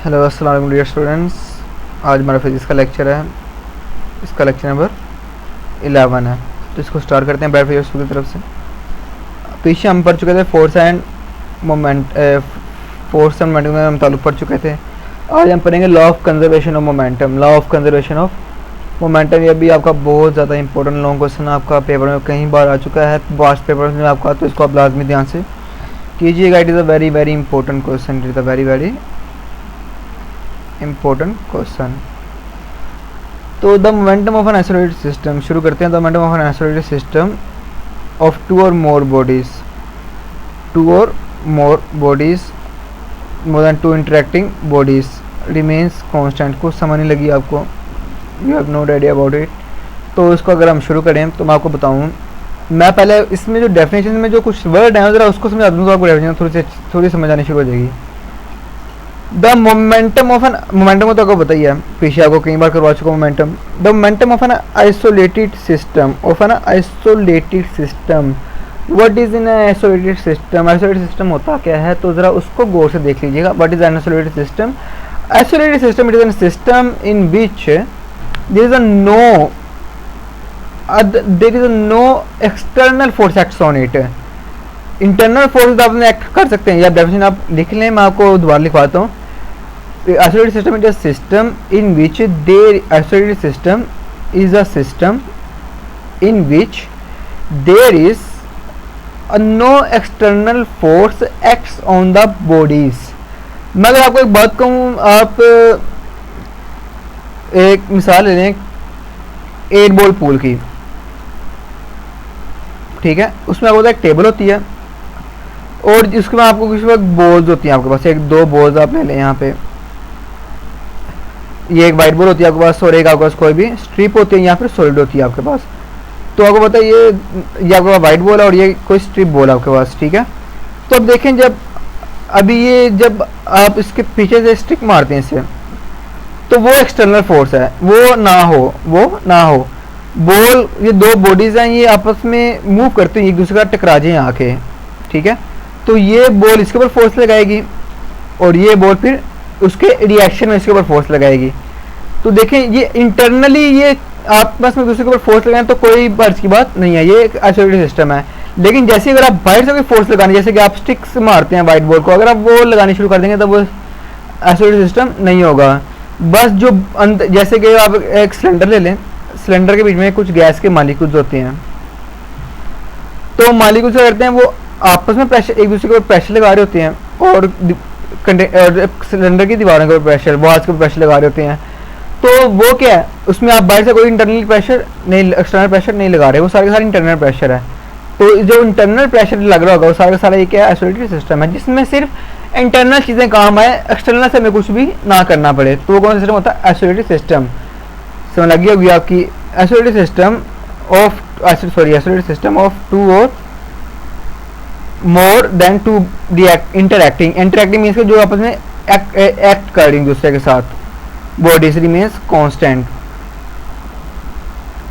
Hello अस्सलाम वालेकुम dear students. आज हमारा फिजिक्स का लेक्चर है, इसका लेक्चर नंबर 11 है। तो इसको स्टार्ट करते हैं बैड फिजिक्स की तरफ से। पीछे हम पढ़ चुके थे फोर्स एंड मोमेंटम में हम ताल्लुक पढ़ चुके थे। आज हम पढ़ेंगे law of conservation of momentum. Law of conservation of momentum ये भी आपका बहुत ज़्यादा इंपॉर्टेंट लॉन्ग क्वेश्चन आपका पेपर में कई बार आ चुका है, पास्ट पेपर में आपका, तो इसको आप लाजमी ध्यान से कीजिएगा। It is a very very important question, इट इज़ अ वेरी वेरी important question। तो the momentum of an isolated system, शुरू करते हैं। The momentum of an isolated system of two और more bodies more than two interacting bodies remains constant. कुछ समझ नहीं लगी आपको, you have no idea about it. तो इसको अगर हम शुरू करें तो मैं आपको बताऊं, मैं पहले इसमें जो डेफिनेशन में जो कुछ वर्ड हैं ज़रा उसको समझा दूँ तो आपको डेफिनेशन थोड़ी समझ आनी शुरू हो जाएगी। The momentum of an, momentum तो आपको बताइए, पीछे आपको कई बार करवा चुका momentum. The momentum of an isolated system, what is an isolated system. Isolated system होता क्या है, तो ज़रा उसको गौर से देख लीजिएगा। What is an isolated system. Isolated system it is an system in which there is no external force acts on it. Internal force आपने एक्ट कर सकते हैं, या डेफिनेशन आप लिख लें, मैं आपको दोबारा लिखवाता हूँ। Isolated system is a system in which isolated system is a system in which there is no external force acts on the bodies. मैं अगर आपको एक बात कहूँ, आप एक मिसाल ले लें 8 बॉल पूल की, ठीक है। उसमें आपको एक टेबल होती है और इसके बाद आपको किसी वक्त बॉल्स होती हैं आपके पास, एक दो बॉल्स आप ले लें यहाँ पे। ये एक वाइट बॉल होती है आपके पास और एक आपके पास कोई भी स्ट्रिप होती है या फिर सॉलिड होती है आपके पास। तो आपको पता है ये आपके पास वाइट बॉल है और ये कोई स्ट्रिप बॉल है आपके पास, ठीक है। तो अब देखें, जब आप इसके पीछे से स्टिक मारते हैं इसे, तो वो एक्सटर्नल फोर्स है, वो ना हो बॉल, ये दो बॉडीज हैं, ये आपस में मूव करते हैं, एक दूसरे का टकरा जाए आके, ठीक है। तो ये बॉल इसके ऊपर फोर्स लगाएगी और ये बॉल फिर उसके रिएक्शन में इसके ऊपर फोर्स लगाएगी। तो देखें, ये इंटरनली ये आपस में दूसरे के ऊपर फोर्स लगाएं तो कोई बर्ज की बात नहीं है, ये एक आइसोलेटेड सिस्टम है। लेकिन जैसे अगर आप बाहर से कोई फोर्स लगाने, जैसे कि आप स्टिक से मारते हैं वाइट बॉल को, अगर आप वो लगानी शुरू कर देंगे तो वो आइसोलेटेड सिस्टम नहीं होगा। बस जो जैसे कि आप एक सिलेंडर ले लें, सिलेंडर के बीच में कुछ गैस के मालिक्यूल्स होते हैं, तो मालिक्यूल्स क्या करते हैं, वो आपस में प्रेशर, एक दूसरे के ऊपर प्रेशर लगा रहे होते हैं और सिलेंडर की दीवारों के ऊपर प्रेशर, वॉल्स के ऊपर प्रेशर लगा रहे होते हैं। तो वो क्या है, उसमें आप बाहर से कोई इंटरनल प्रेशर नहीं, एक्सटर्नल प्रेशर नहीं लगा रहे, वो सारे के सारे इंटरनल प्रेशर है। तो जो इंटरनल प्रेशर लग रहा होगा वो सारा का सारा ये क्या है, आइसोलेटेड सिस्टम है, जिसमें सिर्फ इंटरनल चीज़ें काम आए, एक्सटर्नल से हमें कुछ भी ना करना पड़े। तो वो कौन सा सिस्टम होता है, आइसोलेटेड सिस्टम। समझ लगी होगी आपकी। आइसोलेटेड सिस्टम ऑफ टू और more than two interacting means जो आपस में एक्ट कर रही दूसरे के साथ, बॉडीज रिमेन्स कांस्टेंट।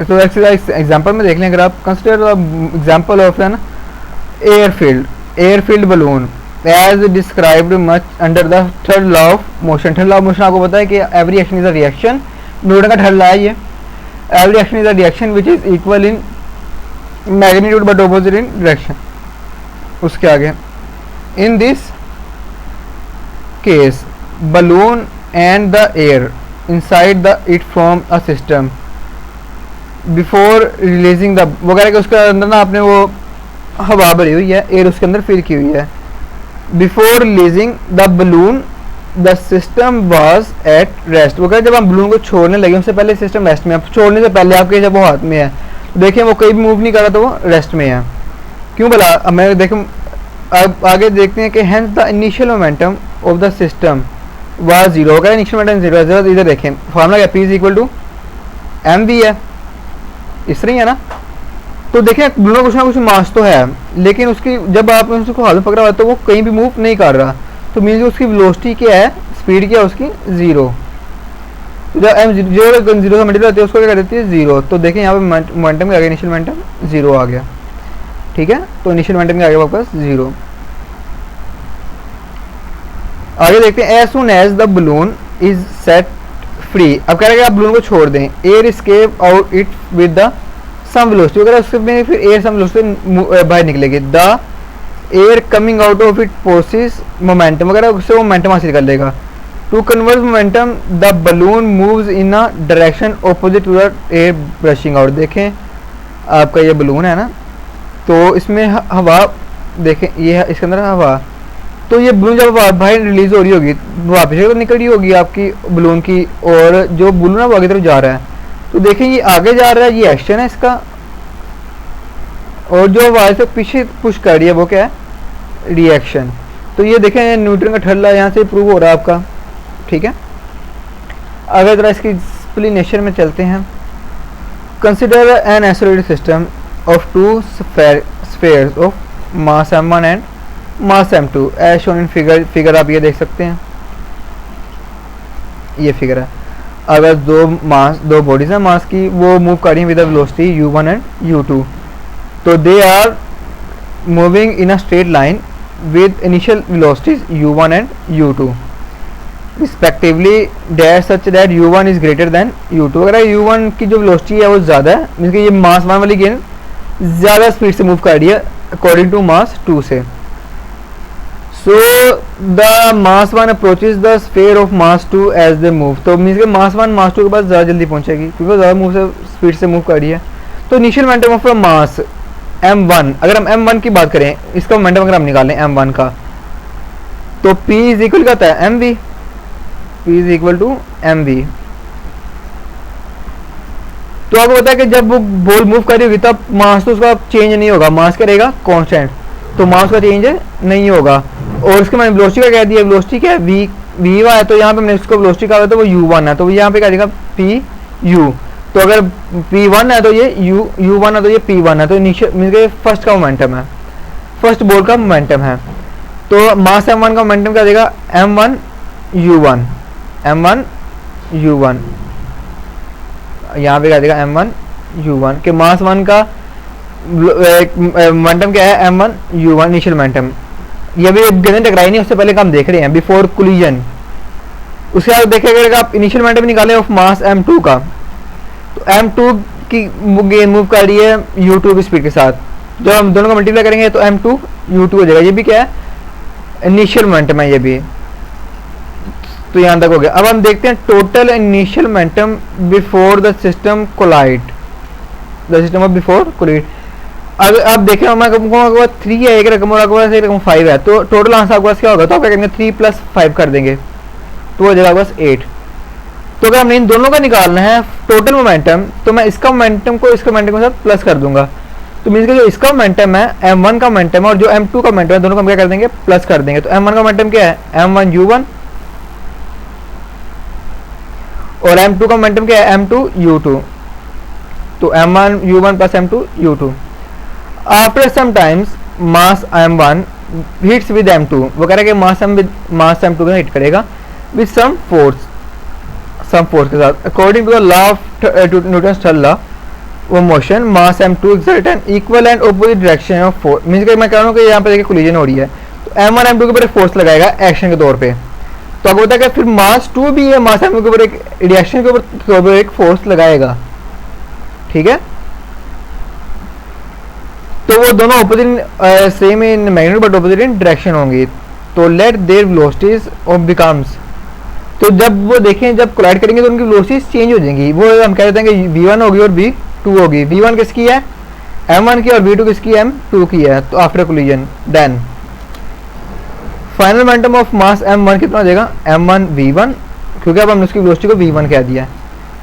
तो एग्जांपल में देख लें, अगर आप consider example of an air filled balloon as described much under the third law of motion. Third law of motion आपको पता है कि every action is a reaction, Newton का थर्ड लॉ है ये। Every action is a reaction which is equal in magnitude but opposite in direction. उसके आगे, in this case balloon and the air inside the it from a system before releasing the, वगैरह के उसके अंदर ना आपने वो हवा भरी हुई है, एयर उसके अंदर फिल की हुई है। Before releasing the balloon the system was at rest. वगैरह जब हम बलून को छोड़ने लगे उससे पहले सिस्टम रेस्ट में है, छोड़ने से पहले आपके जब वो हाथ में है, तो देखिए वो कहीं भी मूव नहीं कर रहा, तो वो रेस्ट में है। क्यों भला, हमें देखें अब आगे देखते हैं कि hence the initial momentum of the system was zero. होगा इनिशियल मोमेंटम जीरो है। इधर देखें फार्मूला क्या, P is equal to m v है, इस तरह ही है ना। तो देखें दोनों कुछ ना कुछ मास तो है, लेकिन उसकी जब आपने उसको हाथ में पकड़ा हुआ तो वो कहीं भी मूव नहीं कर रहा, तो मीन्स उसकी वेलोसिटी क्या है, स्पीड क्या है उसकी, जीरो। जब एम जीरो का मल्टीपल होती है उसको क्या कर देती है, जीरो। तो देखें यहाँ पे मोमेंटम के आगे इनिशियल मोमेंटम जीरो आ गया, ठीक है। तो इनिशियल मोमेंटम के आगे वापस जीरो। आगे देखते हैं as soon as the balloon is set free. अब कह रहे हैं कि आप बलून को छोड़ दें, air escape out it with the some velocity, अगर उसमें फिर एयर सम वेलोसिटी बाहर निकलेगी, the air coming out of it possess momentum, अगर उससे मोमेंटम हासिल कर लेगा। To convert momentum the balloon moves in a direction opposite to the air brushing out. देखें आपका ये बलून है ना, तो इसमें हवा देखें, ये इसके अंदर हवा, तो ये बलून जब बाहर रिलीज हो रही होगी वापस तो निकल रही होगी आपकी बलून की, और जो बलून है वो आगे तरफ जा रहा है। तो देखें ये आगे जा रहा है, ये एक्शन है इसका, और जो आवाज से पीछे पुश कर रही है वो क्या है, रिएक्शन। तो ये देखें न्यूटन का ठल्ला यहाँ से प्रूव हो रहा है आपका, ठीक है। अगर जरा इसकी एक्सप्लेनेशन में चलते हैं, consider an isolated system of two spheres of mass m1 and mass m2 as shown in figure आप ये देख सकते हैं, ये फिगर है। अगर दो बॉडीज हैं मास की, वो मूव कर रही हैं with velocity u1 and u2, तो they are moving in a straight line with initial velocities u1 and u2 respectively dash such that u1 is greater than u2। अगर u1 की जो वेलोसिटी है वो ज़्यादा है, मीन कि ये मास 1 वाली गेंद ज़्यादा स्पीड से मूव कर रही है अकॉर्डिंग टू मास 2 से। So the mass 1 approaches the sphere of mass 2 as they move, तो मीन कि मास 1 मास 2 के पास ज़्यादा जल्दी पहुंचेगी क्योंकि ज़्यादा मूव से स्पीड से मूव कर रही है। तो initial momentum of mass m1, अगर हम m1 की बात करें, इसका मोमेंटम अगर हम निकालें m1 का, तो p इज इक्वल क्या होता है mv, p is equal to mv। तो आपको पता है कि जब वो बॉल मूव कर रही होगी तब मास तो उसका चेंज नहीं होगा, मास क्या रहेगा कांस्टेंट, तो मास का चेंज नहीं होगा। और इसके मैंने वेलोसिटी का कह दिया, वेलोसिटी क्या है v है, तो यहाँ पे हमने इसको वेलोसिटी कहा तो वो u1 है, तो यहाँ पे क्या देगा pu। तो अगर p1 है तो ये u1 है, तो ये p1 है, तो इनिशियल मीन के फर्स्ट का मोमेंटम है, फर्स्ट बॉल का मोमेंटम है। तो मास m1 का मोमेंटम क्या देगा m1 u1, यहाँ पे क्या देगा m1 u1 के मास 1 का मोमेंटम क्या है m1 u1 इनिशियल मोमेंटम। ये भी गेंदें टकराई नहीं, उससे पहले का हम देख रहे हैं बिफोर कोलिजन। उसके बाद देखेगा अगर आप इनिशियल मोमेंटम निकालें ऑफ मास m2 का, तो m2 की गेंद मूव कर रही है u2 की स्पीड के साथ, जब हम दोनों का मल्टीप्लाई करेंगे तो m2 u2 हो जाएगा। ये भी क्या है इनिशियल मोमेंटम है ये भी, तो यहाँ तक हो गया। अब हम देखते हैं total initial momentum before the system collide, the system of before collide. अगर आप देखें हमारे पास 3 है एक रकम, और आपके पास एक रकम 5 है, तो टोटल आंसर आपके पास क्या होगा, तो आप क्या करेंगे 3 + 5 कर देंगे, तो हो जाएगा बस 8। तो अगर हमने इन दोनों का निकालना है टोटल मोमेंटम, तो मैं इसका मोमेंटम को इसका मोमेंटम के साथ प्लस कर दूंगा, तो मीन्स कि जो इसका मोमेंटम है m1 का मोमेंटम है और जो m2 का मोमेंटम है, दोनों को हम क्या कर देंगे प्लस कर देंगे। तो m1 का मोमेंटम क्या है m1 u1, और m2 का मोमेंटम क्या है m2 u2, तो m1 u1 + m2 u2। After some times mass m1 hits with m2, वो कह रहा है कि मास m2 को हिट करेगा विद सम फोर्स के साथ, according to the law of Newton's third law वो motion mass m2 exert an equal and opposite direction of force. Means कि मैं कह रहा हूँ कि यहाँ पे देखिए कोलिजन हो रही है, तो m1 m2 के ऊपर फोर्स लगाएगा एक्शन के तौर पे, तो आपको पता है कि फिर मास 2 भी है, मास m2 के ऊपर एक रिएक्शन के ऊपर एक फोर्स लगाएगा, ठीक है। तो वो दोनों opposite same in magnitude but opposite in direction होंगी। तो let their velocities of becomes, तो जब वो देखें जब कोलाइड करेंगे तो उनकी वेलोसिटीज चेंज हो जाएंगी। वो हम कह देते हैं कि v1 होगी और v2 होगी। v1 किसकी है m1 की, और v2 किसकी है m2 की है। तो after collision then final momentum of mass m1 कितना हो जाएगा m1 v1, क्योंकि अब हमने उसकी वेलोसिटी को v1 कह दिया है।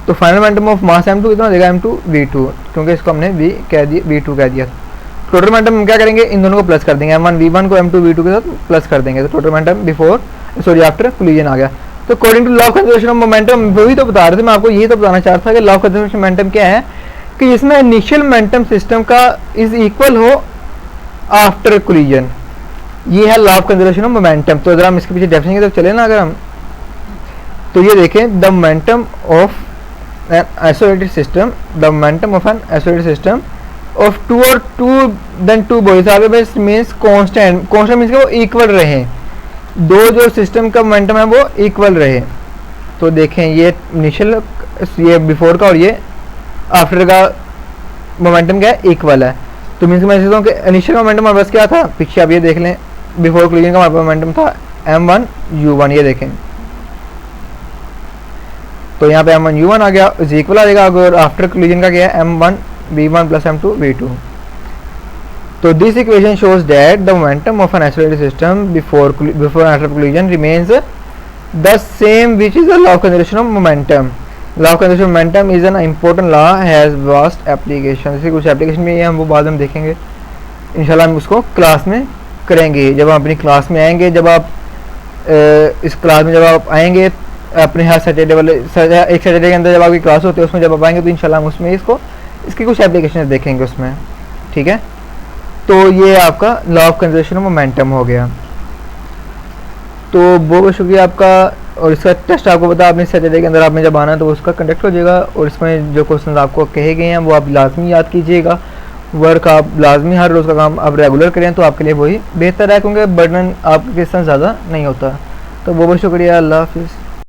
तो final momentum of mass m2 कितना हो जाएगा m2 v2, क्योंकि इसको हमने v2 कह दिया। टोटल मोमेंटम हम क्या करेंगे इन दोनों को प्लस कर देंगे, m1 v1 को m2 v2 के साथ प्लस कर देंगे, तो टोटल मोमेंटम आफ्टर कोलिजन आ गया। तो according to law of conservation of momentum, वही तो बता रहे थे मैं आपको, यही तो बताना चाहता था कि लॉ ऑफ कंजर्वेशन मोमेंटम क्या है कि जिसमें इनिशियल मोमेंटम सिस्टम का इज इक्वल हो आफ्टर कोलिजन, ये है law of conservation of momentum. तो अगर हम इसके पीछे डेफिनेशन की तरफ चले ना, अगर हम तो ये देखें the momentum of an isolated system, the momentum of an isolated system of two bodies are means constant means कि वो इक्वल रहे, दो जो सिस्टम का मोमेंटम है वो इक्वल रहे। तो देखें ये इनिशियल, ये बिफोर का और ये आफ्टर का मोमेंटम क्या है, इक्वल है। तो मीन्स मैं सोचता हूँ कि इनिशियल मोमेंटम हमारे पास क्या था, पीछे आप ये देख लें, बिफोर कोलिजन का हमारे पास मोमेंटम था m1 u1, ये देखें। तो यहाँ पे m1 u1 आ गया, इज इक्वल आ जाएगा। अगर आफ्टर कोलिजन का क्या है, m1 v1 plus m2 v2। तो this equation shows that the momentum of an isolated system before and after collision remains the same which is the law of conservation of momentum. Law of conservation of momentum is an important law, has vast application. जैसे कुछ application भी है, हम वो बाद में देखेंगे इंशाल्लाह, हम उसको क्लास में करेंगे जब हम अपनी क्लास में आएंगे। जब आप इस क्लास में जब आप आएंगे अपने हर सैटरडे वाले एक सैटरडे के अंदर जब आपकी क्लास होती है, उसमें जब आप आएंगे तो इंशाल्लाह हम उसमें इसकी कुछ एप्लीकेशन देखेंगे उसमें, ठीक है। तो ये आपका law of conservation of momentum हो गया। तो बहुत बहुत शुक्रिया आपका। और इसका टेस्ट आपको पता, आपने सैटरडे के अंदर आपने जब आना तो उसका कंडक्ट हो जाएगा, और इसमें जो क्वेश्चन आपको कहे गए हैं वो आप लाजमी याद कीजिएगा। वर्क आप लाजमी हर रोज़ का काम आप रेगुलर करें तो आपके लिए वही बेहतर है, क्योंकि बर्डन आपके साथ ज़्यादा नहीं होता। तो बहुत बहुत शुक्रिया, अल्लाह हाफिज़।